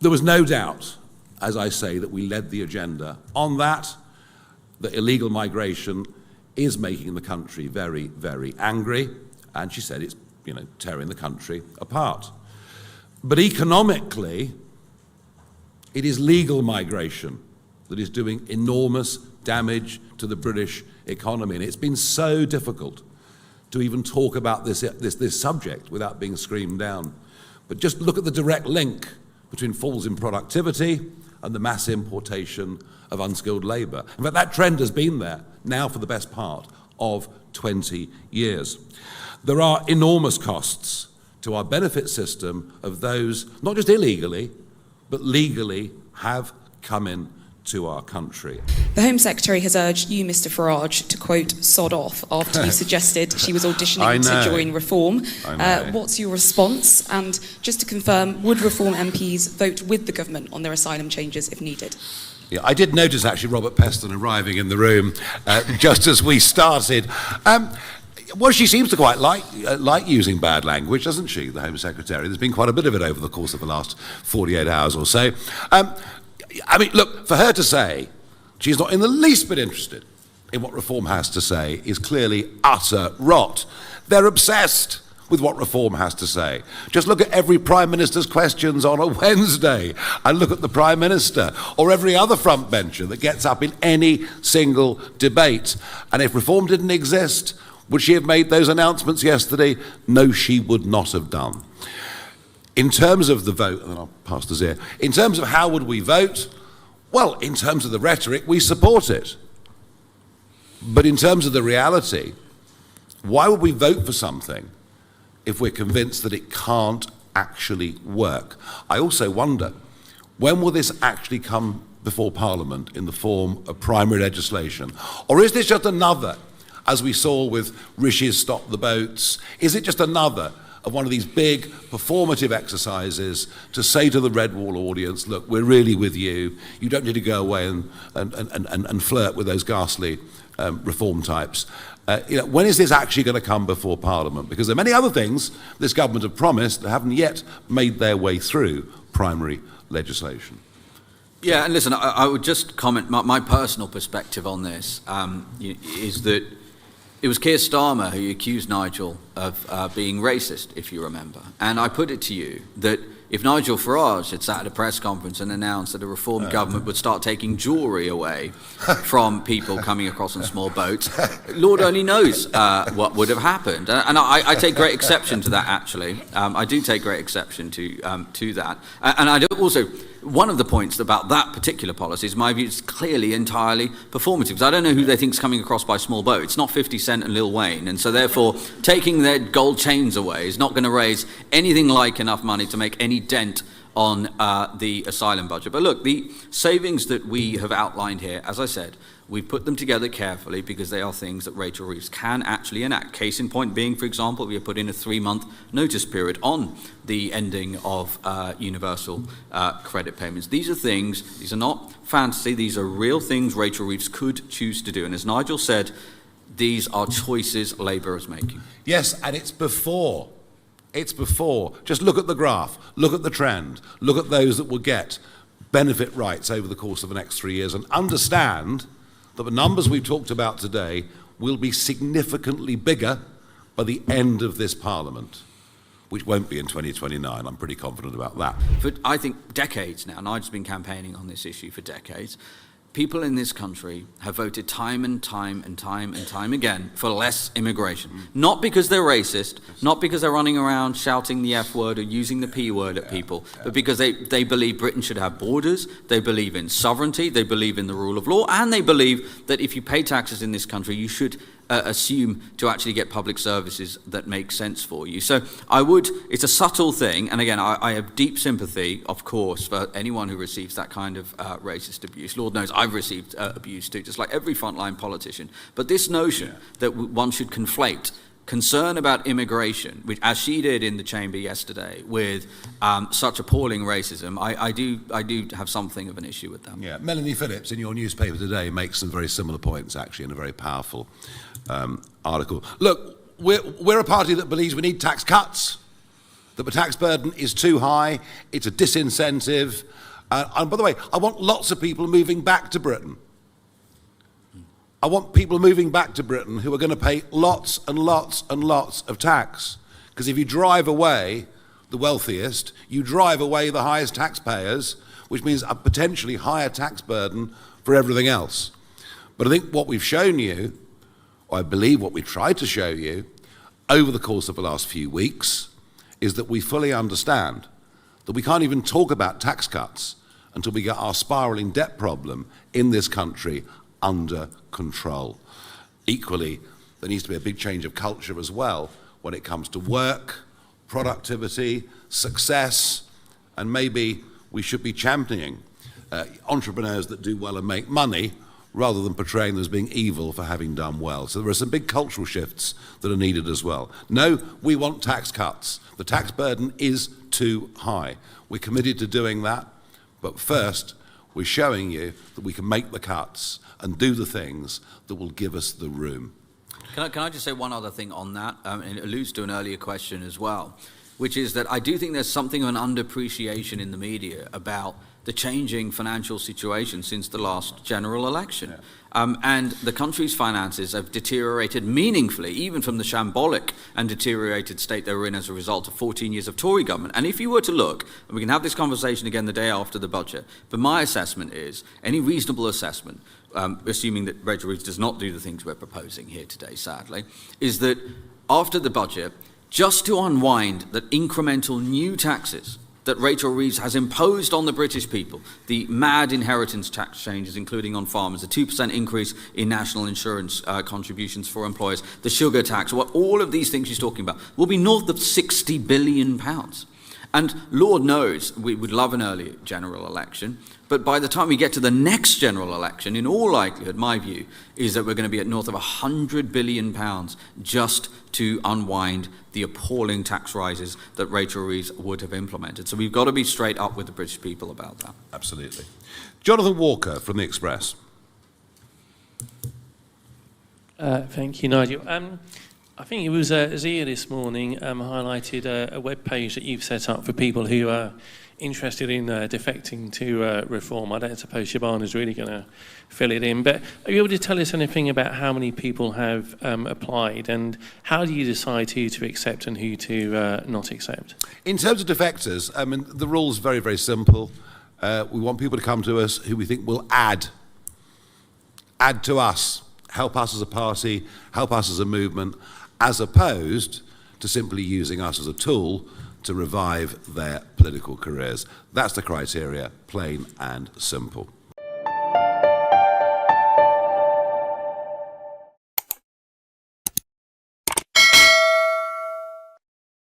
There was no doubt, as I say, that we led the agenda on that illegal migration is making the country very, very angry, and she said it's, tearing the country apart. But economically, it is legal migration that is doing enormous damage to the British economy, and it's been so difficult to even talk about this subject without being screamed down. But just look at the direct link between falls in productivity and the mass importation of unskilled labour. In fact, that trend has been there now for the best part of 20 years. There are enormous costs to our benefit system of those, not just illegally, but legally have come in to our country. The Home Secretary has urged you, Mr Farage, to, quote, sod off after you suggested she was auditioning to join Reform. What's your response? And just to confirm, would Reform MPs vote with the government on their asylum changes if needed? Yeah, I did notice actually Robert Peston arriving in the room just as we started. Well, she seems to quite like using bad language, doesn't she, the Home Secretary? There's been quite a bit of it over the course of the last 48 hours or so. I mean, look, for her to say she's not in the least bit interested in what Reform has to say is clearly utter rot. They're obsessed with what Reform has to say. Just look at every Prime Minister's questions on a Wednesday and look at the Prime Minister or every other front bencher that gets up in any single debate. And if Reform didn't exist, would she have made those announcements yesterday? No, she would not have done. In terms of the vote, and then I'll pass to Zia, in terms of how would we vote, well, in terms of the rhetoric, we support it. But in terms of the reality, why would we vote for something if we're convinced that it can't actually work? I also wonder, when will this actually come before Parliament in the form of primary legislation? Or is this just another, as we saw with Rishi's Stop the Boats, is it just another of one of these big performative exercises to say to the Red Wall audience, look, we're really with you, you don't need to go away and flirt with those ghastly reform types. When is this actually going to come before Parliament? Because there are many other things this government have promised that haven't yet made their way through primary legislation. Yeah, and listen, I would just comment, my personal perspective on this is that it was Keir Starmer who accused Nigel of being racist, if you remember. And I put it to you that if Nigel Farage had sat at a press conference and announced that a Reform government would start taking jewellery away from people coming across on small boats, Lord only knows what would have happened. And I take great exception to that, actually. I do take great exception to that. And I do also, one of the points about that particular policy is my view is clearly entirely performative. Because I don't know who they think is coming across by small boat. It's not 50 Cent and Lil Wayne. And so therefore, taking their gold chains away is not going to raise anything like enough money to make any dent on the asylum budget. But look, the savings that we have outlined here, as I said, we've put them together carefully because they are things that Rachel Reeves can actually enact. Case in point being, for example, we have put in a 3-month notice period on the ending of universal credit payments. These are things, these are not fantasy, these are real things Rachel Reeves could choose to do. And as Nigel said, these are choices Labour is making. Yes, and it's before. It's before. Just look at the graph, look at the trend, look at those that will get benefit rights over the course of the next 3 years and understand that the numbers we've talked about today will be significantly bigger by the end of this Parliament, which won't be in 2029. I'm pretty confident about that. For, I think, decades now, Nigel's been campaigning on this issue for decades, people in this country have voted time and time and time and time again for less immigration. Not because they're racist, not because they're running around shouting the F word or using the P word at people, but because they believe Britain should have borders, they believe in sovereignty, they believe in the rule of law, and they believe that if you pay taxes in this country, you should assume to actually get public services that make sense for you. So it's a subtle thing, and again, I have deep sympathy, of course, for anyone who receives that kind of racist abuse. Lord knows I've received abuse too, just like every frontline politician. But this notion that one should conflate concern about immigration, which, as she did in the chamber yesterday, with such appalling racism, I do have something of an issue with that. Yeah, Melanie Phillips in your newspaper today makes some very similar points, actually, in a very powerful article. Look, we're a party that believes we need tax cuts. that the tax burden is too high, it's a disincentive. And by the way, I want lots of people moving back to Britain. I want people moving back to Britain who are going to pay lots and lots and lots of tax. Because if you drive away the wealthiest, you drive away the highest taxpayers, which means a potentially higher tax burden for everything else. But I think what we've shown you, or I believe what we've tried to show you over the course of the last few weeks, is that we fully understand that we can't even talk about tax cuts until we get our spiralling debt problem in this country under control. Equally, there needs to be a big change of culture as well when it comes to work, productivity, success, and maybe we should be championing entrepreneurs that do well and make money rather than portraying them as being evil for having done well. So there are some big cultural shifts that are needed as well. No, we want tax cuts. The tax burden is too high. We're committed to doing that, but first, we're showing you that we can make the cuts and do the things that will give us the room. Can I just say one other thing on that? And it alludes to an earlier question as well, which is that I do think there's something of an underappreciation in the media about the changing financial situation since the last general election. Yeah. And the country's finances have deteriorated meaningfully, even from the shambolic and deteriorated state they were in as a result of 14 years of Tory government. And if you were to look, and we can have this conversation again the day after the budget, but my assessment is, any reasonable assessment, assuming that Rachel Reeves does not do the things we're proposing here today, sadly, is that after the budget, just to unwind that incremental new taxes that Rachel Reeves has imposed on the British people, the mad inheritance tax changes, including on farmers, the 2% increase in national insurance contributions for employers, the sugar tax, all of these things she's talking about, will be north of £60 billion. And Lord knows we would love an early general election, but by the time we get to the next general election, in all likelihood, my view is that we're going to be at north of £100 billion just to unwind the appalling tax rises that Rachel Reeves would have implemented. So we've got to be straight up with the British people about that. Absolutely. Jonathan Walker from The Express. Thank you, Nigel. I think it was Zia this morning highlighted a web page that you've set up for people who are interested in defecting to reform. I don't suppose Shabana's really going to fill it in, but are you able to tell us anything about how many people have applied, and how do you decide who to accept and who to not accept? In terms of defectors, I mean, the rule's very, very simple. We want people to come to us who we think will add to us, help us as a party, help us as a movement, as opposed to simply using us as a tool to revive their political careers. That's the criteria, plain and simple.